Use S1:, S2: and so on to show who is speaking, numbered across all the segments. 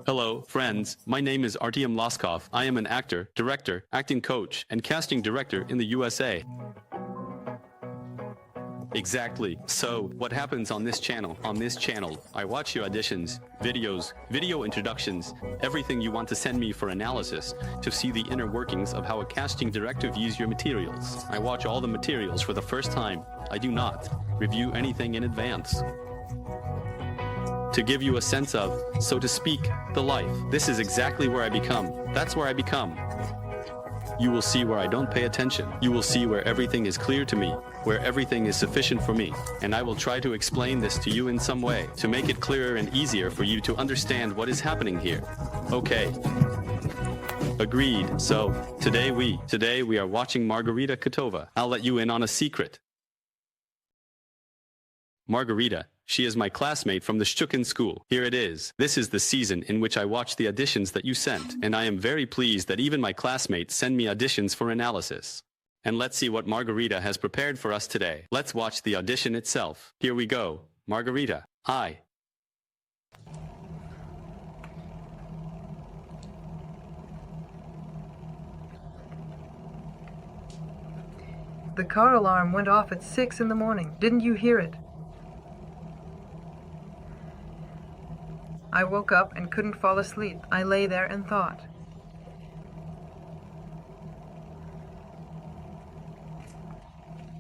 S1: Hello, friends. My name is Artyom Loskov. I am an actor, director, acting coach, and casting director in the USA. Exactly. So, what happens on this channel? On this channel, I watch your auditions, videos, video introductions, everything you want to send me for analysis to see the inner workings of how a casting director views your materials. I watch all the materials for the first time. I do not review anything in advance. To give you a sense of, so to speak, the life. This is exactly where I become. That's where I become. You will see where I don't pay attention. You will see where everything is clear to me, where everything is sufficient for me. And I will try to explain this to you in some way, to make it clearer and easier for you to understand what is happening here. Okay. Agreed. So, today we are watching Margarita Kova. I'll let you in on a secret. Margarita, she is my classmate from the Shchukin school. Here it is. This is the season in which I watch the auditions that you sent, and I am very pleased that even my classmates send me auditions for analysis. And let's see what Margarita has prepared for us today. Let's watch the audition itself. Here we go. Margarita, hi.
S2: The car alarm went off at 6 in the morning. Didn't you hear it? I woke up and couldn't fall asleep. I lay there and thought.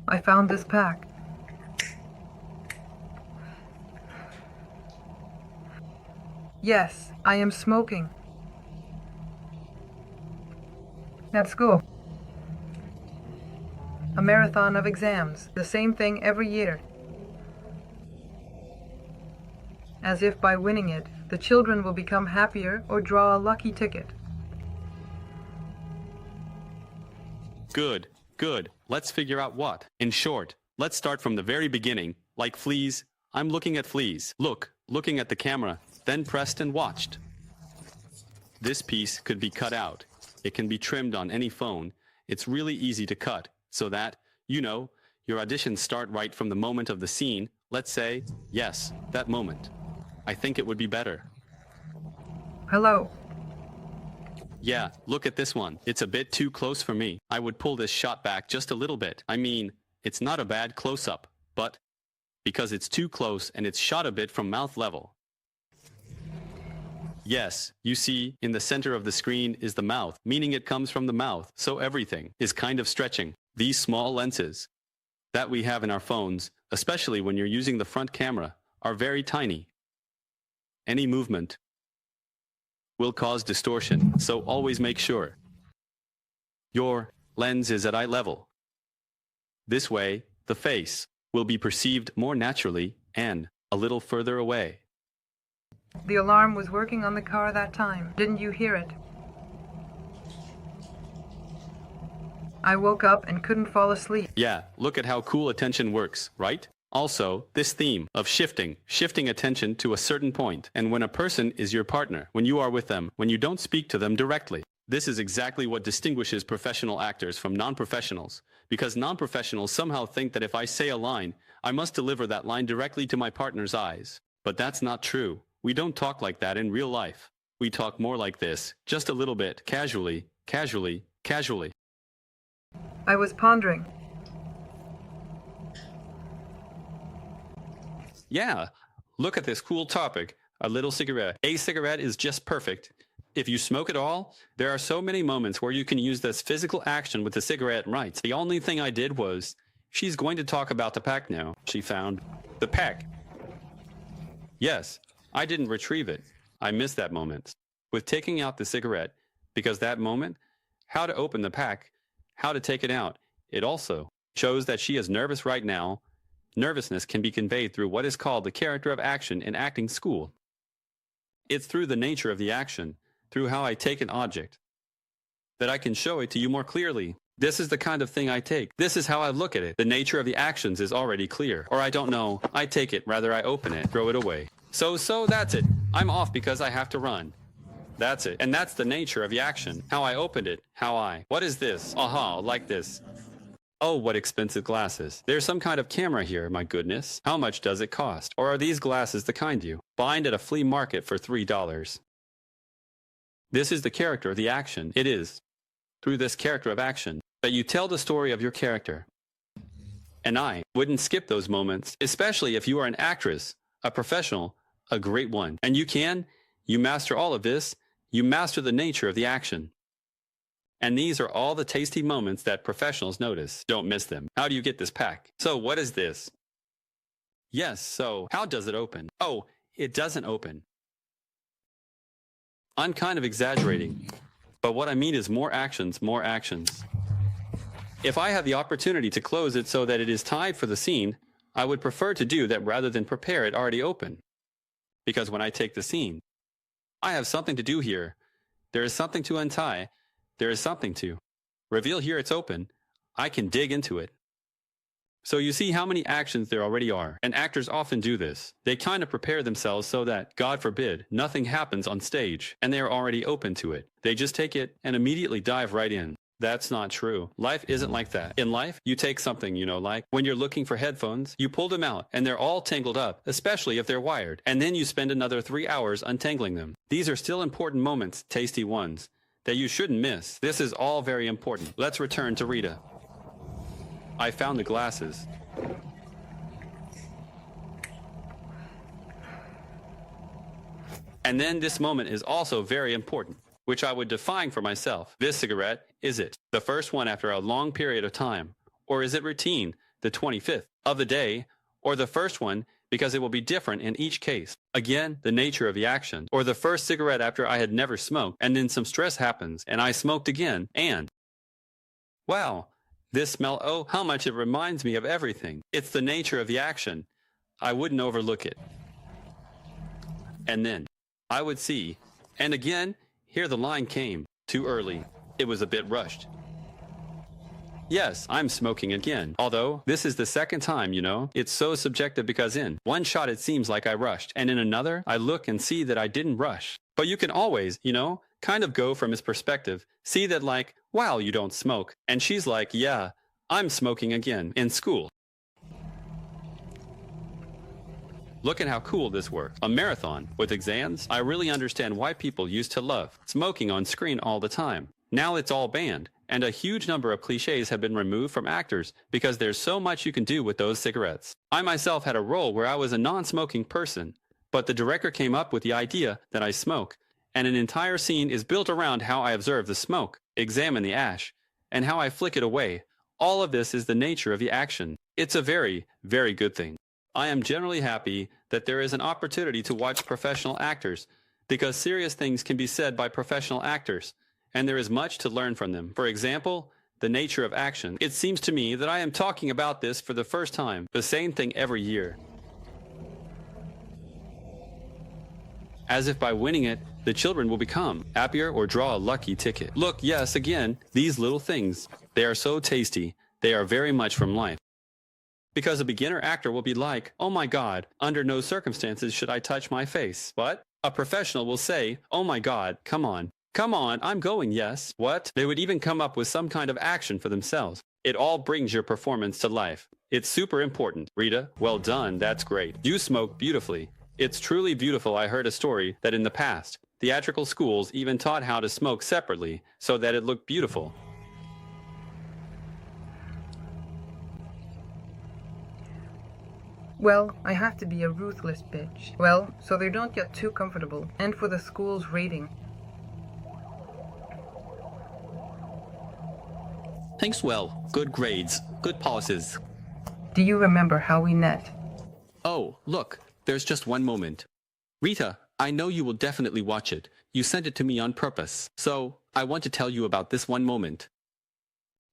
S2: I found this pack. Yes, I am smoking. At school. A marathon of exams, the same thing every year. As if by winning it, the children will become happier or draw a lucky ticket.
S1: Good, good. Let's figure out what. In short, let's start from the very beginning, like fleas. I'm looking at fleas. Looking at the camera, then pressed and watched. This piece could be cut out. It can be trimmed on any phone. It's really easy to cut, so that, you know, your auditions start right from the moment of the scene. Let's say, yes, that moment. I think it would be better.
S2: Hello.
S1: Yeah, look at this one. It's a bit too close for me. I would pull this shot back just a little bit. I mean, it's not a bad close-up, but because it's too close and it's shot a bit from mouth level. Yes, you see, in the center of the screen is the mouth, meaning it comes from the mouth, so everything is kind of stretching. These small lenses that we have in our phones, especially when you're using the front camera, are very tiny. Any movement will cause distortion, so always make sure your lens is at eye level. This way, the face will be perceived more naturally and a little further away.
S2: The alarm was working on the car that time. Didn't you hear it? I woke up and couldn't fall asleep.
S1: Yeah, look at how cool attention works, right? Also, this theme of shifting attention to a certain point, and when a person is your partner, when you are with them, when you don't speak to them directly. This is exactly what distinguishes professional actors from non-professionals, because non-professionals somehow think that if I say a line, I must deliver that line directly to my partner's eyes. But that's not true. We don't talk like that in real life. We talk more like this, just a little bit, casually.
S2: I was pondering.
S1: Yeah, look at this cool topic, a little cigarette. A cigarette is just perfect. If you smoke at all, there are so many moments where you can use this physical action with the cigarette right. The only thing I did was, she's going to talk about the pack now. She found the pack. Yes, I didn't retrieve it. I missed that moment. With taking out the cigarette, because that moment, how to open the pack, how to take it out, it also shows that she is nervous right now. Nervousness can be conveyed through what is called the character of action in acting school. It's through the nature of the action, through how I take an object, that I can show it to you more clearly. This is the kind of thing I take. This is how I look at it. The nature of the actions is already clear. Or I don't know, I take it, rather I open it, throw it away. So that's it. I'm off because I have to run. That's it. And that's the nature of the action. How I opened it, what is this? Aha, like this. Oh, what expensive glasses. There's some kind of camera here, my goodness. How much does it cost? Or are these glasses the kind you find at a flea market for $3? This is the character of the action. It is through this character of action that you tell the story of your character. And I wouldn't skip those moments, especially if you are an actress, a professional, a great one. And you master all of this, you master the nature of the action. And these are all the tasty moments that professionals notice. Don't miss them. How do you get this pack? So what is this? Yes, so how does it open? Oh, it doesn't open. I'm kind of exaggerating, but what I mean is more actions, more actions. If I have the opportunity to close it so that it is tied for the scene, I would prefer to do that rather than prepare it already open. Because when I take the scene, I have something to do here. There is something to untie. There is something to reveal here it's open. I can dig into it. So you see how many actions there already are, and actors often do this. They kind of prepare themselves so that, God forbid, nothing happens on stage, and they are already open to it. They just take it and immediately dive right in. That's not true. Life isn't like that. In life, you take something, like when you're looking for headphones, you pull them out and they're all tangled up, especially if they're wired, and then you spend another 3 hours untangling them. These are still important moments, tasty ones, that you shouldn't miss. This is all very important. Let's return to Rita. I found the glasses. And then this moment is also very important, which I would define for myself. This cigarette, is it the first one after a long period of time? Or is it routine, the 25th of the day? Or the first one because it will be different in each case? Again, the nature of the action. Or the first cigarette after I had never smoked, and then some stress happens, and I smoked again, and wow, this smell, oh, how much it reminds me of everything. It's the nature of the action. I wouldn't overlook it. And then I would see, and again, here the line came. Too early. It was a bit rushed. Yes, I'm smoking again. Although, this is the second time, It's so subjective because in one shot it seems like I rushed, and in another, I look and see that I didn't rush. But you can always, kind of go from his perspective, see that like, wow, you don't smoke. And she's like, yeah, I'm smoking again, in school. Look at how cool this works. A marathon with exams. I really understand why people used to love smoking on screen all the time. Now it's all banned, and a huge number of cliches have been removed from actors because there's so much you can do with those cigarettes. I myself had a role where I was a non-smoking person, but the director came up with the idea that I smoke, and an entire scene is built around how I observe the smoke, examine the ash, and how I flick it away. All of this is the nature of the action. It's a very, very good thing. I am generally happy that there is an opportunity to watch professional actors, because serious things can be said by professional actors, and there is much to learn from them. For example, the nature of action. It seems to me that I am talking about this for the first time, the same thing every year. As if by winning it, the children will become happier or draw a lucky ticket. Look, yes, again, these little things. They are so tasty. They are very much from life. Because a beginner actor will be like, oh my God, under no circumstances should I touch my face. What? A professional will say, oh my God, come on, I'm going, yes. What? They would even come up with some kind of action for themselves. It all brings your performance to life. It's super important. Rita, well done, that's great. You smoke beautifully. It's truly beautiful. I heard a story that in the past, theatrical schools even taught how to smoke separately so that it looked beautiful.
S2: Well, I have to be a ruthless bitch. Well, so they don't get too comfortable. And for the school's rating.
S1: Thanks well. Good grades. Good policies.
S2: Do you remember how we met?
S1: Oh, look. There's just one moment. Rita, I know you will definitely watch it. You sent it to me on purpose. So, I want to tell you about this one moment.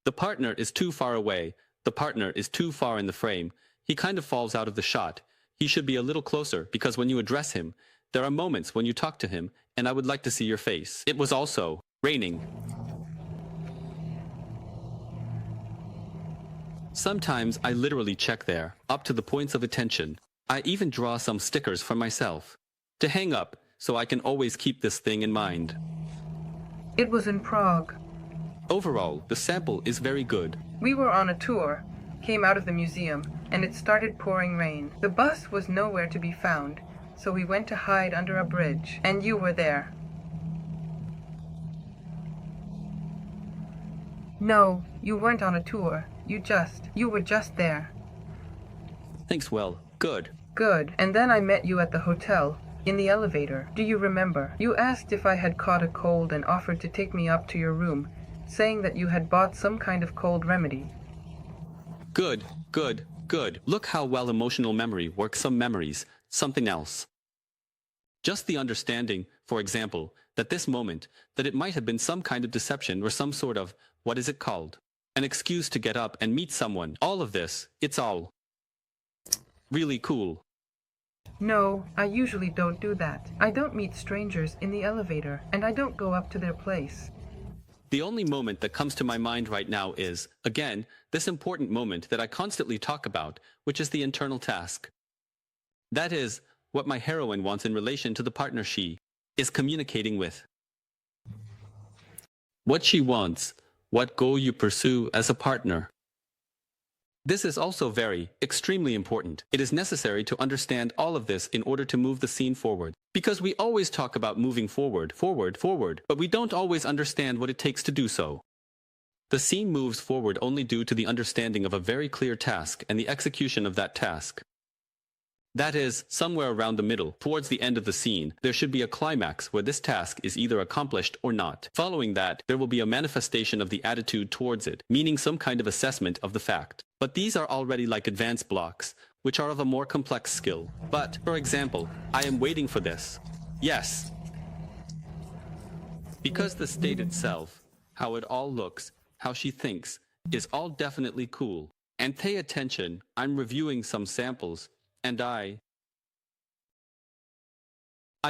S1: The partner is too far away. The partner is too far in the frame. He kind of falls out of the shot. He should be a little closer because when you address him, there are moments when you talk to him, and I would like to see your face. It was also raining. Sometimes I literally check there, up to the points of attention. I even draw some stickers for myself to hang up so I can always keep this thing in mind.
S2: It was in Prague.
S1: Overall, the sample is very good.
S2: We were on a tour, came out of the museum, and it started pouring rain. The bus was nowhere to be found, so we went to hide under a bridge, and you were there. No, you weren't on a tour. You were just there.
S1: Thanks, well, good.
S2: Good. And then I met you at the hotel, in the elevator. Do you remember? You asked if I had caught a cold and offered to take me up to your room, saying that you had bought some kind of cold remedy.
S1: Good, good, good. Look how well emotional memory works some memories, something else. Just the understanding, for example, that this moment, that it might have been some kind of deception or some sort of, what is it called? An excuse to get up and meet someone. All of this, it's all really cool.
S2: No, I usually don't do that. I don't meet strangers in the elevator, and I don't go up to their place.
S1: The only moment that comes to my mind right now is, again, this important moment that I constantly talk about, which is the internal task. That is, what my heroine wants in relation to the partner she is communicating with. What she wants, what goal you pursue as a partner. This is also very, extremely important. It is necessary to understand all of this in order to move the scene forward. Because we always talk about moving forward, but we don't always understand what it takes to do so. The scene moves forward only due to the understanding of a very clear task and the execution of that task. That is, somewhere around the middle, towards the end of the scene, there should be a climax where this task is either accomplished or not. Following that, there will be a manifestation of the attitude towards it, meaning some kind of assessment of the fact. But these are already like advanced blocks, which are of a more complex skill. But, for example, I am waiting for this. Yes. Because the state itself, how it all looks, how she thinks, is all definitely cool. And pay attention, I'm reviewing some samples. And I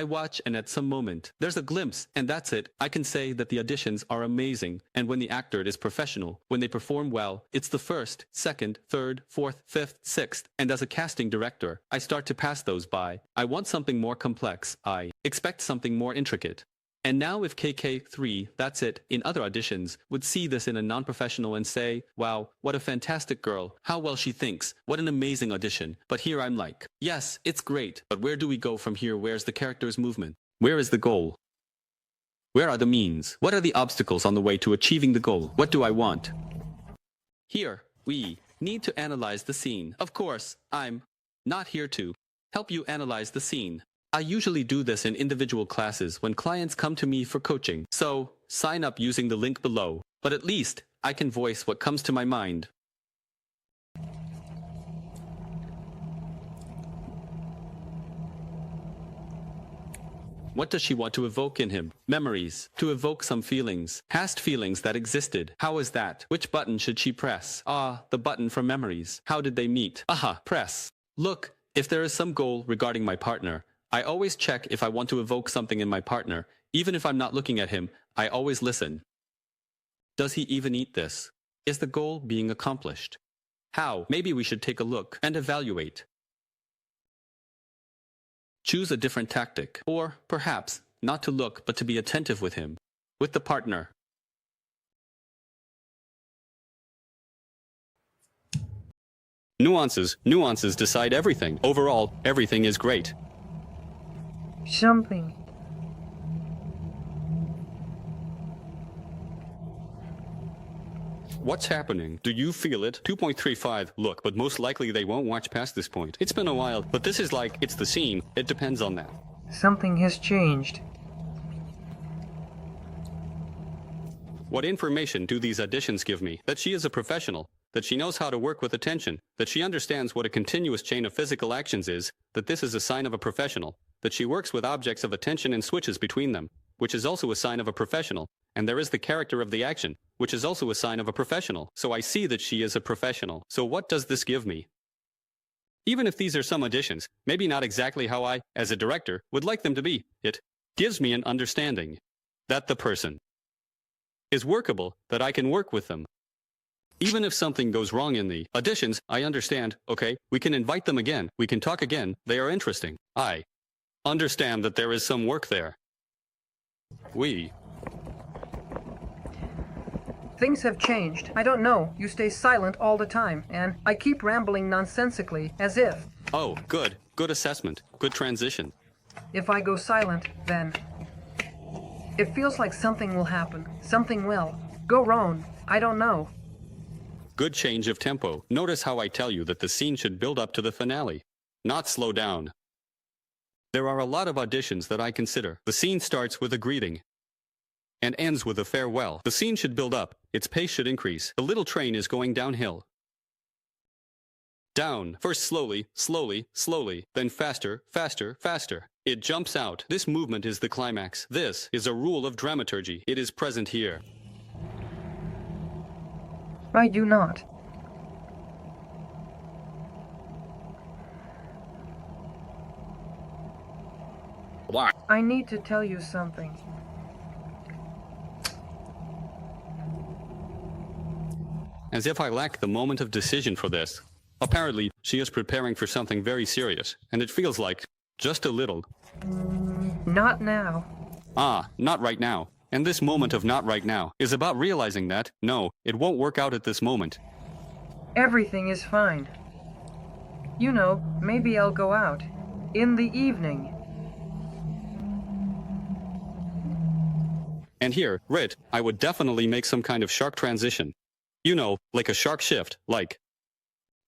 S1: watch, and at some moment, there's a glimpse, and that's it. I can say that the auditions are amazing, and when the actor is professional, when they perform well, it's the first, second, third, fourth, fifth, sixth, and as a casting director, I start to pass those by. I want something more complex. I expect something more intricate. And now if KK3, that's it, in other auditions, would see this in a non-professional and say, wow, what a fantastic girl, how well she thinks, what an amazing audition. But here I'm like, yes, it's great, but where do we go from here? Where's the character's movement? Where is the goal? Where are the means? What are the obstacles on the way to achieving the goal? What do I want? Here, we need to analyze the scene. Of course, I'm not here to help you analyze the scene. I usually do this in individual classes when clients come to me for coaching, so sign up using the link below. But at least, I can voice what comes to my mind. What does she want to evoke in him? Memories. To evoke some feelings. Past feelings that existed. How is that? Which button should she press? Ah, the button for memories. How did they meet? Aha, press. Look, if there is some goal regarding my partner, I always check if I want to evoke something in my partner. Even if I'm not looking at him, I always listen. Does he even eat this? Is the goal being accomplished? How? Maybe we should take a look and evaluate. Choose a different tactic. Or, perhaps, not to look but to be attentive with him. With the partner. Nuances. Nuances decide everything. Overall, everything is great.
S2: Something.
S1: What's happening? Do you feel it? 2.35. Look, but most likely they won't watch past this point. It's been a while, but this is like, it's the scene. It depends on that.
S2: Something has changed.
S1: What information do these auditions give me? That she is a professional. That she knows how to work with attention. That she understands what a continuous chain of physical actions is. That this is a sign of a professional. That she works with objects of attention and switches between them, which is also a sign of a professional. And there is the character of the action, which is also a sign of a professional. So I see that she is a professional. So what does this give me? Even if these are some auditions, maybe not exactly how I, as a director, would like them to be, it gives me an understanding that the person is workable, that I can work with them. Even if something goes wrong in the auditions, I understand, okay, we can invite them again, we can talk again, they are interesting. I understand that there is some work there.
S2: Things have changed. I don't know. You stay silent all the time, and I keep rambling nonsensically, as if.
S1: Oh, good. Good assessment. Good transition.
S2: If I go silent, then it feels like something will happen. Something will go wrong. I don't know.
S1: Good change of tempo. Notice how I tell you that the scene should build up to the finale, not slow down. There are a lot of auditions that I consider. The scene starts with a greeting and ends with a farewell. The scene should build up. Its pace should increase. The little train is going downhill. Down. First slowly, slowly, slowly, then faster, faster, faster. It jumps out. This movement is the climax. This is a rule of dramaturgy. It is present here.
S2: I do not.
S1: Why?
S2: I need to tell you something.
S1: As if I lack the moment of decision for this. Apparently, she is preparing for something very serious, and it feels like just a little.
S2: Not now.
S1: Not right now. And this moment of not right now is about realizing that, no, it won't work out at this moment.
S2: Everything is fine. You know, maybe I'll go out. In the evening.
S1: And here, Rit, I would definitely make some kind of shark transition. You know, like a shark shift, like...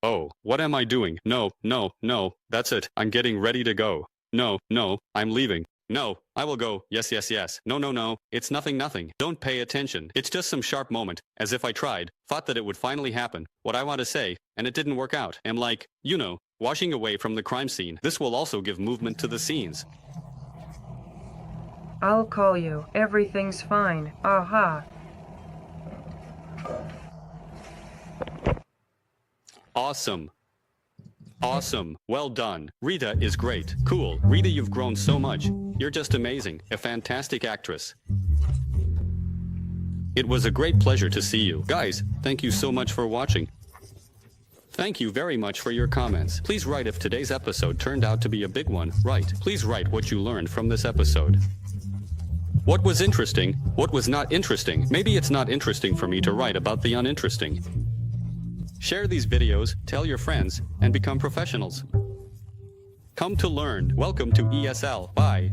S1: Oh, what am I doing? No, no, no, that's it. I'm getting ready to go. No, no, I'm leaving. No, I will go. Yes, yes, yes. No, no, no. It's nothing, nothing. Don't pay attention. It's just some sharp moment, as if I tried, thought that it would finally happen, what I want to say, and it didn't work out. I'm like, you know, washing away from the crime scene. This will also give movement to the scenes.
S2: I'll call you. Everything's fine. Aha.
S1: Awesome. Awesome. Well done. Rita is great. Cool. Rita, you've grown so much. You're just amazing. A fantastic actress. It was a great pleasure to see you. Guys, thank you so much for watching. Thank you very much for your comments. Please write if today's episode turned out to be a big one. Write. Please write what you learned from this episode. What was interesting? What was not interesting? Maybe it's not interesting for me to write about the uninteresting. Share these videos, tell your friends, and become professionals. Come to learn. Welcome to ESL. Bye.